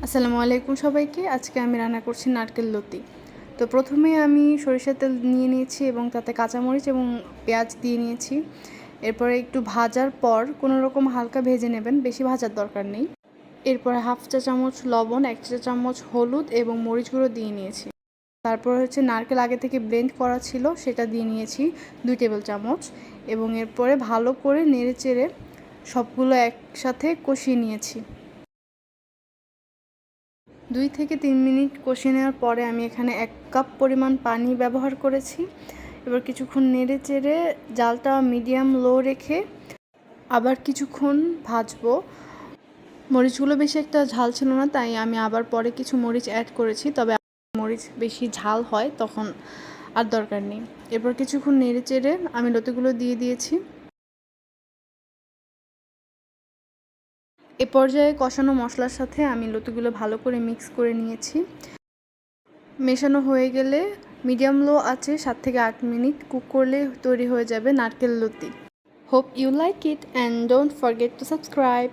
আসসালামু আলাইকুম সবাইকে। আজকে আমি রান্না করছি নারকেল লতি। তো প্রথমে আমি সরিষার তেল নিয়ে নিয়েছি এবং তাতে কাঁচামরিচ এবং পেঁয়াজ দিয়ে নিয়েছি। এরপরে একটু ভাজার পর কোনো রকম হালকা ভেজে নেবেন, বেশি ভাজার দরকার নেই। এরপরে হাফ চা চামচ লবণ, 1 চা চামচ হলুদ এবং মরিচ গুঁড়ো দিয়ে নিয়েছি। তারপর নারকেল আগে থেকে ব্লেন্ড করা ছিল, সেটা দিয়ে নিয়েছি 2 টেবিল চামচ এবং এরপরে ভালো করে নেড়েচেড়ে সবগুলো একসাথে কষিয়ে নিয়েছি। 2 থেকে 3 মিনিট কষিয়ে নেওয়ার পরে আমি এখানে 1 কাপ পরিমাণ পানি ব্যবহার করেছি। এবার কিছুক্ষণ নেড়ে চেড়ে জালটা মিডিয়াম লো রেখে আবার কিছুক্ষণ ভাজবো। মরিচগুলো বেশি একটা ঝাল ছিল না, তাই আমি আবার পরে কিছু মরিচ অ্যাড করেছি, তবে মরিচ বেশি ঝাল হয় তখন আর দরকার নেই। এরপর কিছুক্ষণ নেড়ে চেড়ে আমি লতিগুলো দিয়ে দিয়েছি। এ পর্যায়ে কষানো মশলার সাথে আমি লতিগুলো ভালো করে মিক্স করে নিয়েছি। মেশানো হয়ে গেলে মিডিয়াম লো আঁচে 7 থেকে 8 মিনিট কুক করলে তৈরি হয়ে যাবে নারকেল লতি। Hope you like it and don't forget to subscribe.